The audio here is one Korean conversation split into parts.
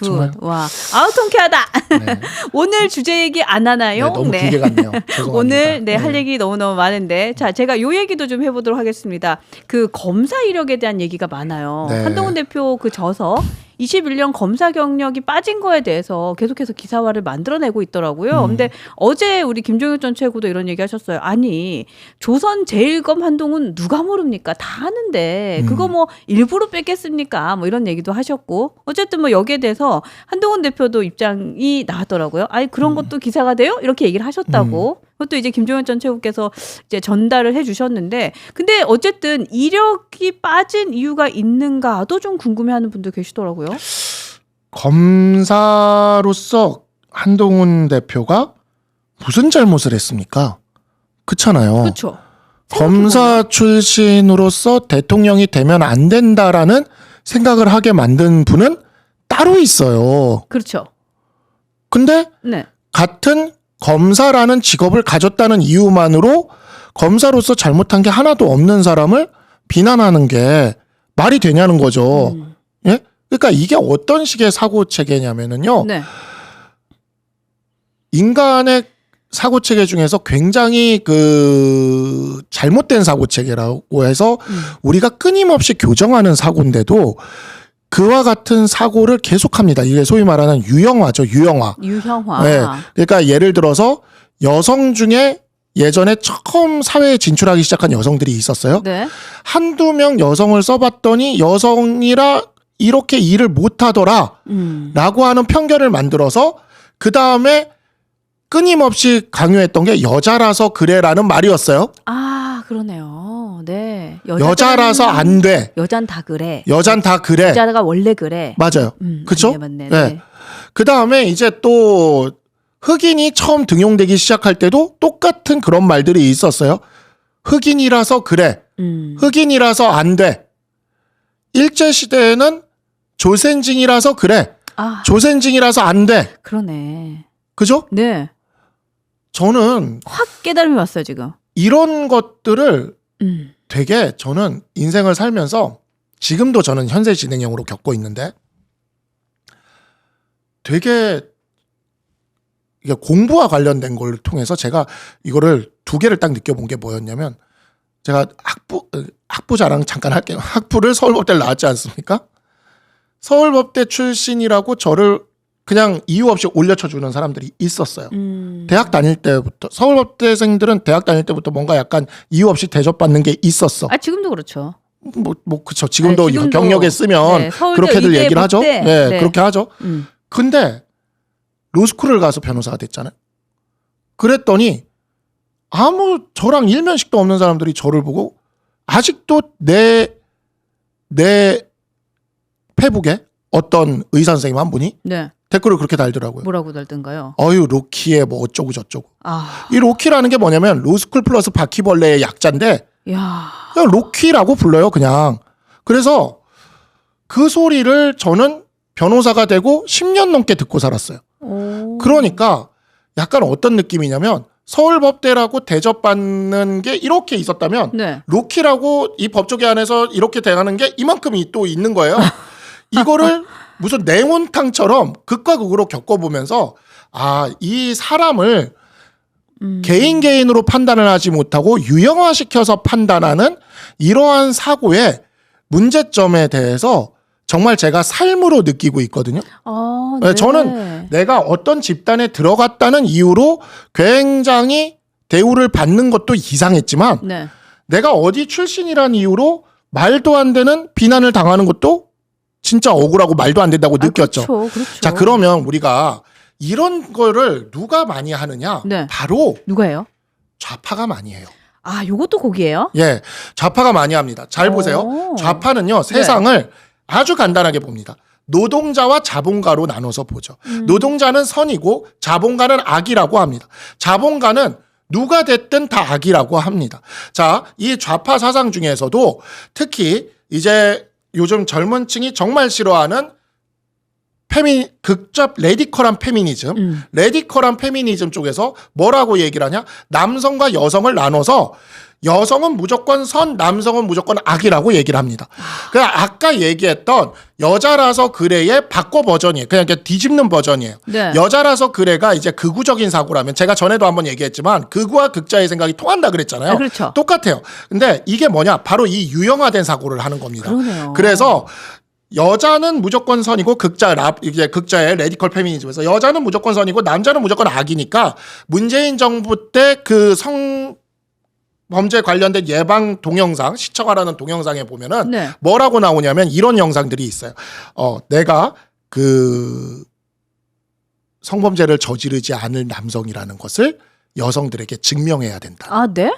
정말. 와, 아우 통쾌하다. 네. 오늘 주제 얘기 안 하나요? 네, 너무 길게 갔네요. 죄송합니다. 오늘 할 얘기 너무너무 많은데 자, 제가 요 얘기도 좀 해보도록 하겠습니다. 그 검사 이력에 대한 얘기가 많아요. 네. 한동훈 대표 그 저서 21년 검사 경력이 빠진 거에 대해서 계속해서 기사화를 만들어내고 있더라고요. 근데 어제 우리 김종혁 전 최고도 이런 얘기 하셨어요. 아니, 조선 제일검 한동훈 누가 모릅니까? 다 아는데 그거 뭐 일부러 뺐겠습니까? 뭐 이런 얘기도 하셨고 어쨌든 뭐 여기에 대해서 한동훈 대표도 입장이 나왔더라고요. 아니, 그런 것도 기사가 돼요? 이렇게 얘기를 하셨다고. 그것도 이제 김종현 전 최고께서 이제 전달을 해주셨는데, 근데 어쨌든 이력이 빠진 이유가 있는가도 좀 궁금해하는 분들 계시더라고요. 검사로서 한동훈 대표가 무슨 잘못을 했습니까? 그렇잖아요. 그렇죠. 검사 출신으로서 대통령이 되면 안 된다라는 생각을 하게 만든 분은 따로 있어요. 그렇죠. 근데 네. 같은 검사라는 직업을 가졌다는 이유만으로 검사로서 잘못한 게 하나도 없는 사람을 비난하는 게 말이 되냐는 거죠. 예? 그러니까 이게 어떤 식의 사고 체계냐면은요. 네. 인간의 사고 체계 중에서 굉장히 그 잘못된 사고 체계라고 해서 우리가 끊임없이 교정하는 사고인데도 그와 같은 사고를 계속합니다. 이게 소위 말하는 유형화죠. 유형화. 유형화. 네. 그러니까 예를 들어서 여성 중에 예전에 처음 사회에 진출하기 시작한 여성들이 있었어요. 네. 한두 명 여성을 써봤더니 여성이라 이렇게 일을 못하더라 라고 하는 편견을 만들어서 그 다음에 끊임없이 강요했던 게 여자라서 그래라는 말이었어요. 아, 그러네요. 네. 여자라서 안 돼. 여잔 다 그래. 여잔 다 그래. 여자가 원래 그래. 맞아요. 그쵸? 맞네. 네. 그 다음에 이제 또 흑인이 처음 등용되기 시작할 때도 똑같은 그런 말들이 있었어요. 흑인이라서 그래. 흑인이라서 안 돼. 일제시대에는 조센징이라서 그래. 아, 조센징이라서 안 돼. 그러네. 그죠? 네. 저는 확 깨달음이 왔어요, 지금. 이런 것들을 되게 저는 인생을 살면서 지금도 저는 현세 진행형으로 겪고 있는데 되게 이게 공부와 관련된 걸 통해서 제가 이거를 두 개를 딱 느껴본 게 뭐였냐면 제가 학부 자랑 잠깐 할게요. 학부를 서울법대를 나왔지 않습니까? 서울법대 출신이라고 저를 그냥 이유 없이 올려쳐주는 사람들이 있었어요. 대학 다닐 때부터 서울법대생들은 대학 다닐 때부터 뭔가 약간 이유 없이 대접받는 게 있었어. 아, 지금도 그렇죠. 그쵸. 지금도, 네, 지금도 경력에 쓰면 네, 서울대 그렇게들 의대 얘기를 하죠. 법대. 네, 네. 그렇게 하죠. 근데 로스쿨을 가서 변호사가 됐잖아요. 그랬더니 아무 저랑 일면식도 없는 사람들이 저를 보고 아직도 내 페북에 어떤 의사 선생님 한 분이 네. 댓글을 그렇게 달더라고요. 뭐라고 달던가요? 어유 로키에 뭐 어쩌고 저쩌고. 아, 이 로키라는 게 뭐냐면 로스쿨 플러스 바퀴벌레의 약자인데 야, 그냥 로키라고 불러요, 그냥. 그래서 그 소리를 저는 변호사가 되고 10년 넘게 듣고 살았어요. 오. 그러니까 약간 어떤 느낌이냐면 서울법대라고 대접받는 게 이렇게 있었다면 네. 로키라고 이 법조계 안에서 이렇게 대하는 게 이만큼이 또 있는 거예요. 이거를 무슨 냉온탕처럼 극과 극으로 겪어보면서 아, 이 사람을 개인으로 판단을 하지 못하고 유형화시켜서 판단하는 이러한 사고의 문제점에 대해서 정말 제가 삶으로 느끼고 있거든요. 아, 네, 네. 저는 내가 어떤 집단에 들어갔다는 이유로 굉장히 대우를 받는 것도 이상했지만 네. 내가 어디 출신이라는 이유로 말도 안 되는 비난을 당하는 것도 진짜 억울하고 말도 안 된다고 느꼈죠. 그렇죠. 그렇죠. 자, 그러면 우리가 이런 거를 누가 많이 하느냐? 네. 바로 누가요? 좌파가 많이 해요. 아, 요것도 곡이에요? 예, 좌파가 많이 합니다. 잘 보세요. 오. 좌파는요, 세상을 아주 간단하게 봅니다. 노동자와 자본가로 나눠서 보죠. 노동자는 선이고 자본가는 악이라고 합니다. 자본가는 누가 됐든 다 악이라고 합니다. 자, 이 좌파 사상 중에서도 특히 이제 요즘 젊은 층이 정말 싫어하는 극잡 레디컬한 페미니즘 쪽에서 뭐라고 얘기를 하냐? 남성과 여성을 나눠서 여성은 무조건 선, 남성은 무조건 악이라고 얘기를 합니다. 그러니까 아까 얘기했던 여자라서 그래의 바꿔 버전이에요. 그냥 이렇게 뒤집는 버전이에요. 네. 여자라서 그래가 이제 극우적인 사고라면 제가 전에도 한번 얘기했지만 극우와 극자의 생각이 통한다 그랬잖아요. 아, 그렇죠. 똑같아요. 근데 이게 뭐냐? 바로 이 유형화된 사고를 하는 겁니다. 그러네요. 그래서 여자는 무조건 선이고 이제 극자의 레디컬 페미니즘에서 여자는 무조건 선이고 남자는 무조건 악이니까 문재인 정부 때 그 성범죄 관련된 예방 동영상 시청하라는 동영상에 보면은 네. 뭐라고 나오냐면 이런 영상들이 있어요. 내가 그 성범죄를 저지르지 않을 남성이라는 것을 여성들에게 증명해야 된다. 아, 네?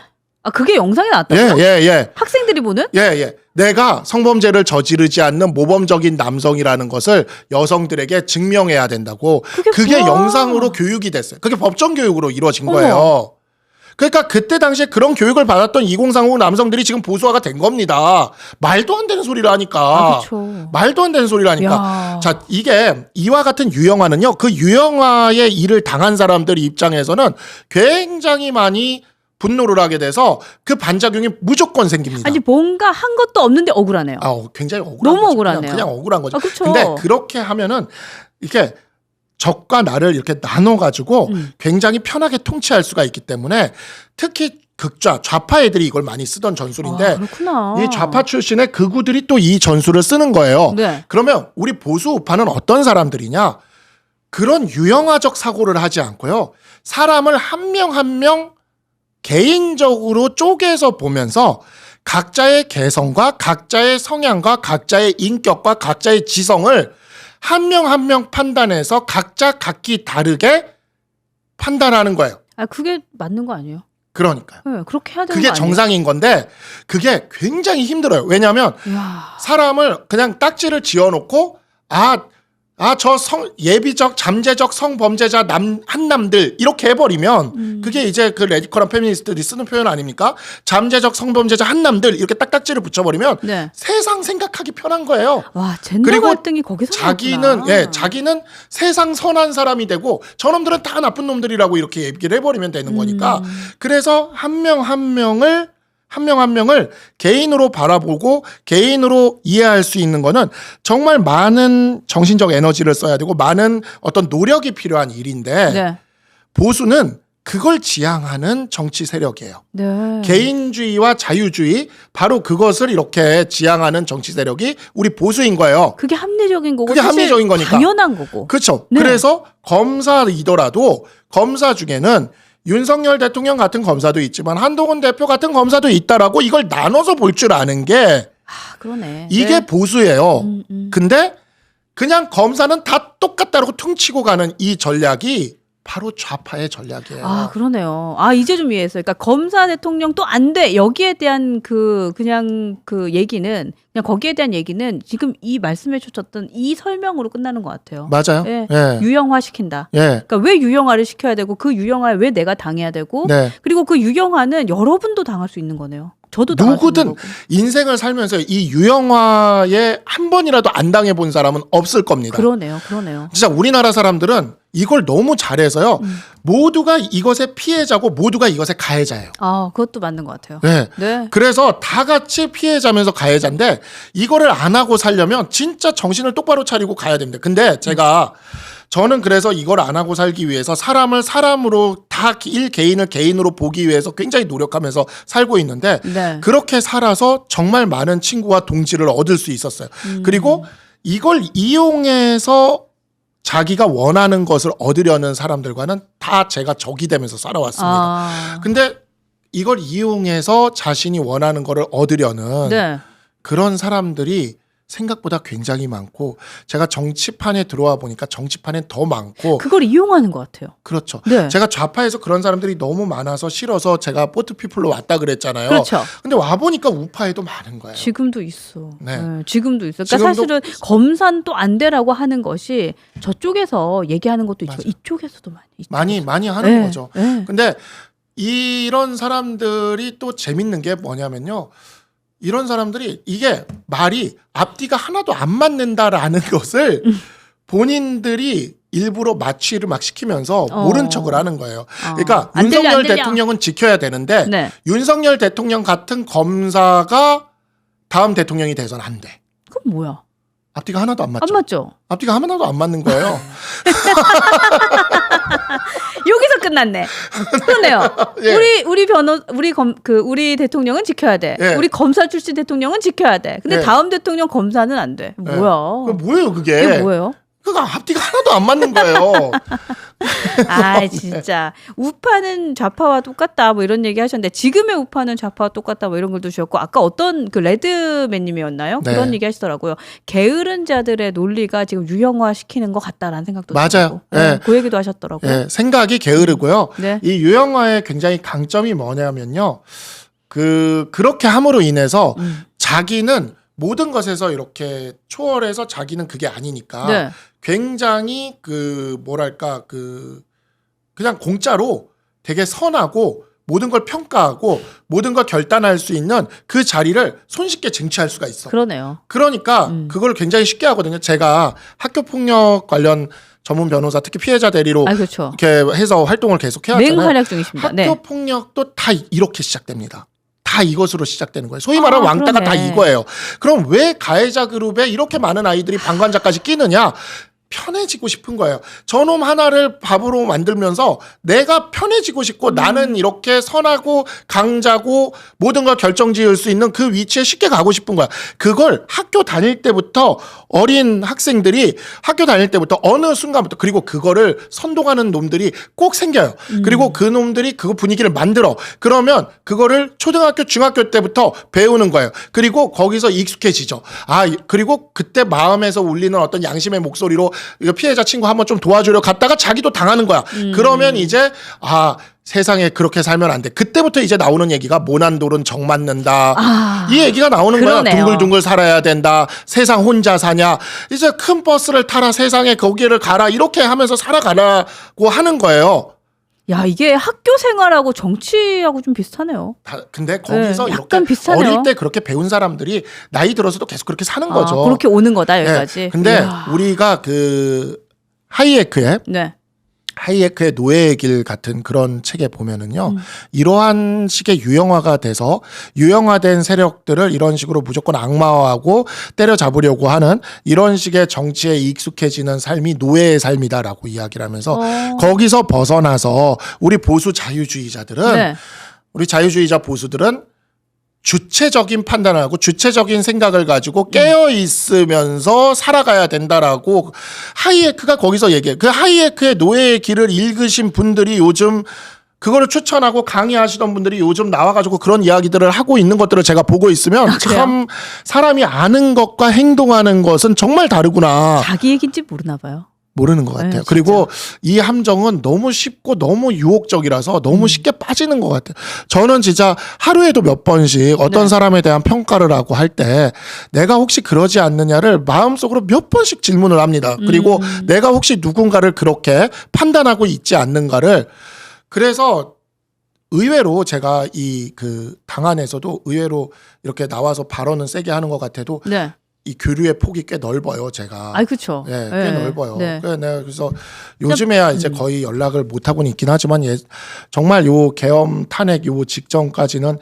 아, 그게 영상에 나왔다고요? 예. 학생들이 보는? 예. 내가 성범죄를 저지르지 않는 모범적인 남성이라는 것을 여성들에게 증명해야 된다고. 그게 뭐야? 영상으로 교육이 됐어요. 그게 법정 교육으로 이루어진 어머. 거예요. 그러니까 그때 당시에 그런 교육을 받았던 2030 남성들이 지금 보수화가 된 겁니다. 말도 안 되는 소리를 하니까. 아, 그렇죠. 말도 안 되는 소리를 하니까. 야. 자, 이게 이와 같은 유형화는요. 그 유형화의 일을 당한 사람들 입장에서는 굉장히 많이 분노를 하게 돼서 그 반작용이 무조건 생깁니다. 아니 뭔가 한 것도 없는데 억울하네요. 굉장히 억울한 너무 거죠. 억울하네요. 그냥 억울한 거죠. 아, 그쵸. 근데 그렇게 하면은 이게 적과 나를 이렇게 나눠가지고 굉장히 편하게 통치할 수가 있기 때문에 특히 극좌, 좌파 애들이 이걸 많이 쓰던 전술인데 아, 그렇구나. 이 좌파 출신의 극우들이 또 이 전술을 쓰는 거예요. 네. 그러면 우리 보수 우파는 어떤 사람들이냐? 그런 유형화적 사고를 하지 않고요. 사람을 한 명 한 명 개인적으로 쪼개서 보면서 각자의 개성과 각자의 성향과 각자의 인격과 각자의 지성을 한 명 한 명 판단해서 각자 각기 다르게 판단하는 거예요. 아, 그게 맞는 거 아니에요? 그러니까요. 네, 그렇게 해야 되는 그게 거 아니에요? 정상인 건데 그게 굉장히 힘들어요. 왜냐하면 이야. 사람을 그냥 딱지를 지어놓고 저 예비적 잠재적 성범죄자 한남들 이렇게 해버리면 그게 이제 그 레디컬한 페미니스트들이 쓰는 표현 아닙니까? 잠재적 성범죄자 한남들 이렇게 딱딱지를 붙여버리면 네. 세상 생각하기 편한 거예요. 와, 젠더 그리고 갈등이 거기서 자기는 자기는 세상 선한 사람이 되고 저놈들은 다 나쁜 놈들이라고 이렇게 얘기를 해버리면 되는 거니까 그래서 한 명 한 명을 개인으로 바라보고 개인으로 이해할 수 있는 거는 정말 많은 정신적 에너지를 써야 되고 많은 어떤 노력이 필요한 일인데 네. 보수는 그걸 지향하는 정치 세력이에요. 네. 개인주의와 자유주의 바로 그것을 이렇게 지향하는 정치 세력이 우리 보수인 거예요. 그게 합리적인 거고 그게 사실 합리적인 거니까. 당연한 거고. 그렇죠. 네. 그래서 검사이더라도 검사 중에는 윤석열 대통령 같은 검사도 있지만 한동훈 대표 같은 검사도 있다라고 이걸 나눠서 볼 줄 아는 게 아, 그러네. 이게 네. 보수예요. 근데 그냥 검사는 다 똑같다라고 퉁치고 가는 이 전략이 바로 좌파의 전략이에요. 아, 그러네요. 아, 이제 좀 이해했어요. 그러니까 검사 대통령 또 안 돼. 여기에 대한 그냥 그 얘기는 그냥 거기에 대한 얘기는 지금 이 말씀해 주셨던 이 설명으로 끝나는 것 같아요. 맞아요. 예. 예. 유형화 시킨다. 예. 그러니까 왜 유형화를 시켜야 되고 그 유형화에 왜 내가 당해야 되고 네. 그리고 그 유형화는 여러분도 당할 수 있는 거네요. 저도 당할 수 누구든 있는 거고. 인생을 살면서 이 유형화에 한 번이라도 안 당해본 사람은 없을 겁니다. 그러네요. 진짜 우리나라 사람들은 이걸 너무 잘해서요. 모두가 이것의 피해자고 모두가 이것의 가해자예요. 아, 그것도 맞는 것 같아요. 네. 네. 그래서 다 같이 피해자면서 가해자인데 이거를 안 하고 살려면 진짜 정신을 똑바로 차리고 가야 됩니다. 근데 저는 그래서 이걸 안 하고 살기 위해서 사람을 사람으로 다 개인을 개인으로 보기 위해서 굉장히 노력하면서 살고 있는데 네. 그렇게 살아서 정말 많은 친구와 동지를 얻을 수 있었어요. 그리고 이걸 이용해서 자기가 원하는 것을 얻으려는 사람들과는 다 제가 적이 되면서 살아왔습니다. 아. 근데 이걸 이용해서 자신이 원하는 거를 얻으려는 네. 그런 사람들이 생각보다 굉장히 많고 제가 정치판에 들어와 보니까 정치판엔 더 많고 그걸 이용하는 것 같아요. 그렇죠. 네. 제가 좌파에서 그런 사람들이 너무 많아서 싫어서 제가 포트피플로 왔다 그랬잖아요. 그렇죠. 근데 와 보니까 우파에도 많은 거예요. 지금도 있어. 네. 네, 지금도 있어. 그러니까 지금도 사실은 검사는 또 안 되라고 하는 것이 저쪽에서 얘기하는 것도 있지만 맞아. 이쪽에서도 많이. 많이 하는 네, 거죠. 네. 근데 이런 사람들이 또 재밌는 게 뭐냐면요. 이런 사람들이 이게 말이 앞뒤가 하나도 안 맞는다라는 것을 본인들이 일부러 마취를 막 시키면서 모른 척을 하는 거예요. 그러니까 안 들려, 윤석열 안 들려. 대통령은 지켜야 되는데 네. 윤석열 대통령 같은 검사가 다음 대통령이 돼서는 안 돼. 그럼 뭐야? 앞뒤가 하나도 안 맞죠. 안 맞죠? 앞뒤가 하나도 안 맞는 거예요. 여기서 끝났네. 그러네요. 예. 우리 대통령은 지켜야 돼. 예. 우리 검사 출신 대통령은 지켜야 돼. 근데 예. 다음 대통령 검사는 안 돼. 예. 뭐야? 그게 뭐예요, 그게? 이게 뭐예요? 그러니까 앞뒤가 하나도 안 맞는 거예요. 아 진짜 우파는 좌파와 똑같다 뭐 이런 얘기 하셨는데 지금의 우파는 좌파와 똑같다 뭐 이런 걸 주셨고 아까 어떤 그 레드맨님이었나요? 네. 그런 얘기 하시더라고요. 게으른 자들의 논리가 지금 유형화 시키는 것 같다라는 생각도 맞아요. 들고. 예. 그 얘기도 하셨더라고요. 예, 생각이 게으르고요. 네. 이 유형화의 굉장히 강점이 뭐냐면요. 그렇게 함으로 인해서 자기는 모든 것에서 이렇게 초월해서 자기는 그게 아니니까 네. 굉장히 그냥 공짜로 되게 선하고 모든 걸 평가하고 모든 걸 결단할 수 있는 그 자리를 손쉽게 쟁취할 수가 있어. 그러네요. 그러니까 그걸 굉장히 쉽게 하거든요. 제가 학교 폭력 관련 전문 변호사 특히 피해자 대리로 아 그렇죠. 이렇게 해서 활동을 계속 해왔잖아요. 맹활약 중이십니다. 학교 네. 폭력도 다 이렇게 시작됩니다. 다 이것으로 시작되는 거예요. 소위 말하는 왕따가 그러네. 다 이거예요. 그럼 왜 가해자 그룹에 이렇게 많은 아이들이 방관자까지 끼느냐? 편해지고 싶은 거예요. 저놈 하나를 밥으로 만들면서 내가 편해지고 싶고 나는 이렇게 선하고 강자고 모든 걸 결정지을 수 있는 그 위치에 쉽게 가고 싶은 거야. 그걸 학교 다닐 때부터 어린 학생들이 학교 다닐 때부터 어느 순간부터 그리고 그거를 선동하는 놈들이 꼭 생겨요. 그리고 그 놈들이 그 분위기를 만들어. 그러면 그거를 초등학교, 중학교 때부터 배우는 거예요. 그리고 거기서 익숙해지죠. 그리고 그때 마음에서 울리는 어떤 양심의 목소리로 이거 피해자 친구 한번 좀 도와주려 갔다가 자기도 당하는 거야. 그러면 이제 세상에 그렇게 살면 안 돼. 그때부터 이제 나오는 얘기가 모난돌은 정 맞는다. 이 얘기가 나오는 그러네요. 거야. 둥글둥글 살아야 된다. 세상 혼자 사냐. 이제 큰 버스를 타라. 세상에 거기를 가라. 이렇게 하면서 살아가라고 하는 거예요. 야 이게 학교 생활하고 정치하고 좀 비슷하네요. 근데 거기서 네, 이렇게 약간 비슷하네요. 어릴 때 그렇게 배운 사람들이 나이 들어서도 계속 그렇게 사는 거죠. 그렇게 오는 거다 여기까지. 네. 근데 이야. 우리가 그 하이에크의 노예의 길 같은 그런 책에 보면은요, 이러한 식의 유형화가 돼서 유형화된 세력들을 이런 식으로 무조건 악마화하고 때려잡으려고 하는 이런 식의 정치에 익숙해지는 삶이 노예의 삶이다라고 이야기를 하면서 거기서 벗어나서 우리 보수 자유주의자들은 네. 우리 자유주의자 보수들은 주체적인 판단을 하고 주체적인 생각을 가지고 깨어 있으면서 살아가야 된다라고 하이에크가 거기서 얘기해요. 그 하이에크의 노예의 길을 읽으신 분들이 요즘 그거를 추천하고 강의하시던 분들이 요즘 나와가지고 그런 이야기들을 하고 있는 것들을 제가 보고 있으면 참 사람이 아는 것과 행동하는 것은 정말 다르구나. 자기 얘기인지 모르나 봐요. 모르는 것 같아요. 네, 그리고 이 함정은 너무 쉽고 너무 유혹적이라서 너무 쉽게 빠지는 것 같아요. 저는 진짜 하루에도 몇 번씩 어떤 사람에 대한 평가를 하고 할 때 내가 혹시 그러지 않느냐를 마음속으로 몇 번씩 질문을 합니다. 그리고 내가 혹시 누군가를 그렇게 판단하고 있지 않는가를 그래서 의외로 제가 이 그 당 안에서도 의외로 이렇게 나와서 발언은 세게 하는 것 같아도 네. 이 교류의 폭이 꽤 넓어요, 제가. 그렇죠. 네, 꽤 넓어요. 네. 그래서 요즘에야 이제 거의 연락을 못 하고는 있긴 하지만 정말 요 계엄 탄핵 요 직전까지는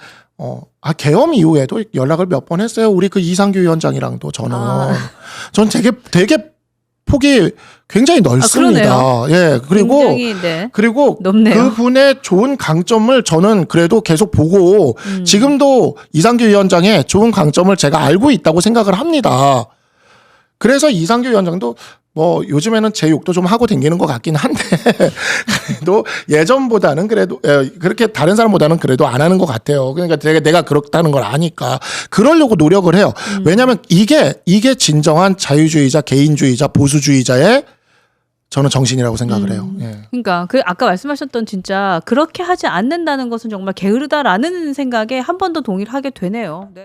계엄 이후에도 연락을 몇 번 했어요. 우리 그 이상규 위원장이랑도 전 되게 폭이 굉장히 넓습니다. 예, 그리고 굉장히, 그리고 높네요. 그분의 좋은 강점을 저는 그래도 계속 보고 지금도 이상규 위원장의 좋은 강점을 제가 알고 있다고 생각을 합니다. 그래서 이상규 위원장도 뭐 요즘에는 제 욕도 좀 하고 다니는 것 같긴 한데 그래도 예전보다는 그래도 그렇게 다른 사람보다는 그래도 안 하는 것 같아요. 그러니까 내가 그렇다는 걸 아니까 그러려고 노력을 해요. 왜냐하면 이게 진정한 자유주의자, 개인주의자, 보수주의자의 저는 정신이라고 생각을 해요. 예. 그러니까 그 아까 말씀하셨던 진짜 그렇게 하지 않는다는 것은 정말 게으르다라는 생각에 한 번 더 동의를 하게 되네요. 네.